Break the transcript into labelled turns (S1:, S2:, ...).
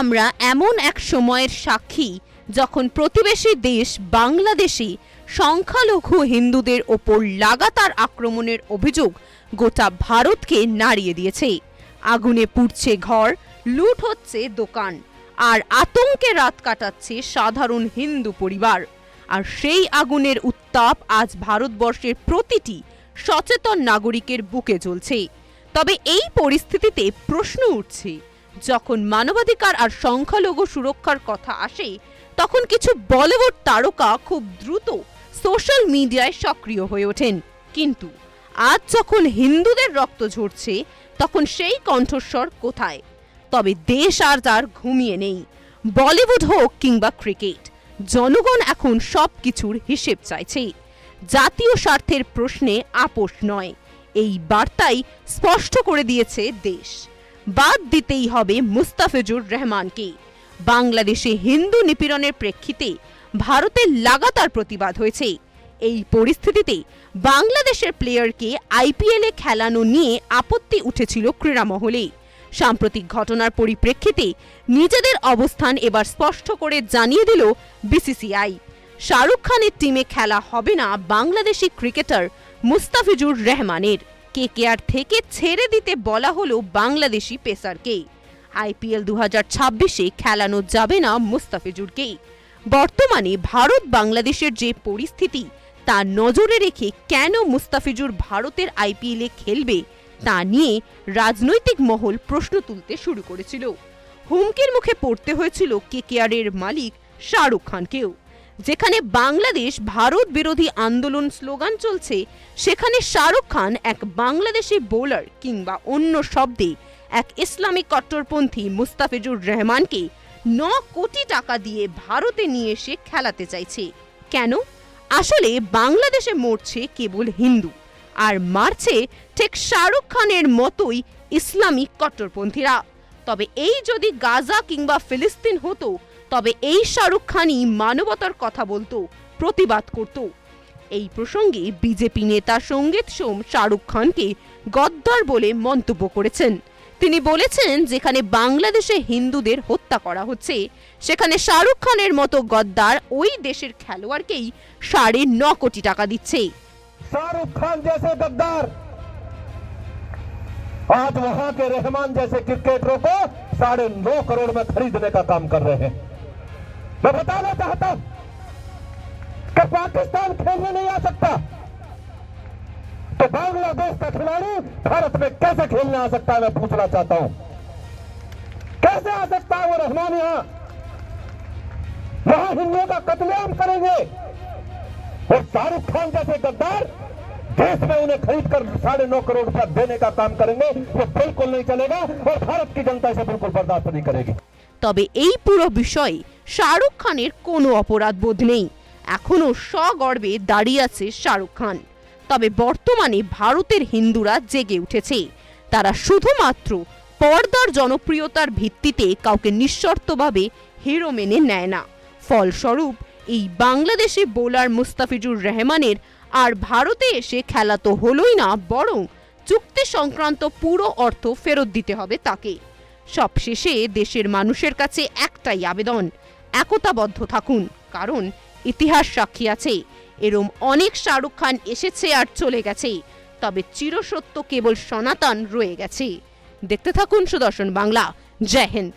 S1: আমরা এমন এক সময়ের সাক্ষী যখন প্রতিবেশী দেশ বাংলাদেশে সংখ্যালঘু হিন্দুদের ওপর লাগাতার আক্রমণের অভিযোগ গোটা ভারতকে নাড়িয়ে দিয়েছে। আগুনে পুড়ছে ঘর, লুট হচ্ছে দোকান, আর আতঙ্কে রাত কাটাচ্ছে সাধারণ হিন্দু পরিবার। আর সেই আগুনের উত্তাপ আজ ভারতবর্ষের প্রতিটি সচেতন নাগরিকের বুকে জ্বলছে। তবে এই পরিস্থিতিতে প্রশ্ন উঠছে, যখন মানবাধিকার আর সংখ্যালঘু সুরক্ষার কথা আসে তখন কিছু বলিউড তারকা খুব দ্রুত সোশ্যাল মিডিয়ায় সক্রিয় হয়ে ওঠেন, কিন্তু আজ যখন হিন্দুদের রক্ত ঝরছে তখন সেই কণ্ঠস্বর কোথায়? তবে দেশ আর তার ঘুমিয়ে নেই। বলিউড হোক কিংবা ক্রিকেট, জনগণ এখন সবকিছুর হিসেব চাইছে। জাতীয় স্বার্থের প্রশ্নে আপোষ নয়, এই বার্তাই স্পষ্ট করে দিয়েছে দেশ। বাদ দিতেই হবে মুস্তাফিজুর রহমানকে। বাংলাদেশে হিন্দু নিপীড়নের প্রেক্ষিতে ভারতের লাগাতার প্রতিবাদ হয়েছে। এই পরিস্থিতিতে বাংলাদেশের প্লেয়ারকে আইপিএলে খেলানো নিয়ে আপত্তি উঠেছিল ক্রীড়া মহলে। সাম্প্রতিক ঘটনার পরিপ্রেক্ষিতে নিজেদের অবস্থান এবার স্পষ্ট করে জানিয়ে দিল বিসিসিআই। শাহরুখ খানের টিমে খেলা হবে না বাংলাদেশি ক্রিকেটার মুস্তাফিজুর রহমানের। কেকেআর থেকে ছেড়ে দিতে বলা হলো বাংলাদেশি পেসারকে। আইপিএল 2026-এ খেলানো যাবে না মুস্তাফিজুরকে। বর্তমানে ভারত বাংলাদেশের যে পরিস্থিতি তা নজরে রেখে কেন মুস্তাফিজুর ভারতের আইপিএলে খেলবে তা নিয়ে রাজনৈতিক মহল প্রশ্ন তুলতে শুরু করেছিল। হুমকির মুখে পড়তে হয়েছিল কেকেআরের মালিক শাহরুখ খানকেও। যেখানে বাংলাদেশ ভারত বিরোধী আন্দোলন স্লোগান চলছে, সেখানে শাহরুখ খান এক বাংলাদেশি বোলার কিংবা অন্য শব্দে এক ইসলামিক কট্টরপন্থী মুস্তাফিজুর রহমানকে 9 কোটি টাকা দিয়ে ভারতে নিয়ে এসে খেলাতে চাইছে। কেন? আসলে বাংলাদেশে মরছে কেবল হিন্দু, আর মারছে ঠিক শাহরুখ খানের মতোই ইসলামিক কট্টরপন্থীরা। তবে এই যদি গাজা কিংবা ফিলিস্তিন হতো, তবে এই শাহরুখ খানই মানবতার কথা বলতো, প্রতিবাদ করত। এই প্রসঙ্গে বিজেপি নেতা সঙ্গীত সোম শাহরুখ খানকে গদ্দার বলে মন্তব্য করেছেন। তিনি বলেছেন, যেখানে বাংলাদেশে হিন্দুদের হত্যা করা হচ্ছে, সেখানে শাহরুখ খানের মতো গদ্দার ওই দেশের খেলোয়াড়কেই 9.5 কোটি টাকা দিচ্ছে।
S2: शाहरुख खान जैसे गद्दार आज वहां के रहमान जैसे क्रिकेटरों को 9.5 करोड़ में खरीदने का काम कर रहे हैं। मैं बताना चाहता हूं कि पाकिस्तान खेलने नहीं आ सकता, तो बांग्लादेश का खिलाड़ी भारत में कैसे खेलने आ सकता है? मैं पूछना चाहता हूं, कैसे आ सकता है वो रहमान? वहां हिंदुओं का कत्लेआम करेंगे और शाहरुख खान जैसे गद्दार देश में उन्हें खरीद कर 9.5 करोड़ रुपया देने का काम करेंगे। वो बिल्कुल नहीं चलेगा और भारत की जनता इसे बिल्कुल बर्दाश्त नहीं करेगी।
S1: তবে এই পুরো বিষয়ে শাহরুখ খানের কোনো অপরাধ বোধ নেই। এখনো সগর্বে দাঁড়িয়ে আছে শাহরুখ খান। তবে বর্তমানে ভারতের হিন্দুরা জেগে উঠেছে। তারা শুধুমাত্র পর্দার জনপ্রিয়তার ভিত্তিতে কাউকে নিঃশর্তভাবে হিরো মেনে নেয় না। ফলস্বরূপ এই বাংলাদেশি বোলার মুস্তাফিজুর রহমানের আর ভারতে এসে খেলা তো হলোই না, বরং চুক্তি সংক্রান্ত পুরো অর্থ ফেরত দিতে হবে তাকে। সবশেষে দেশের মানুষের কাছে একটাই আবেদন, একতাবদ্ধ থাকুন, কারণ ইতিহাস সাক্ষী আছে এরম অনেক শাহরুখ খান এসেছে আর চলে গেছে, তবে চিরসত্য কেবল সনাতন রয়ে গেছে। দেখতে থাকুন সুদর্শন বাংলা। জয় হিন্দ।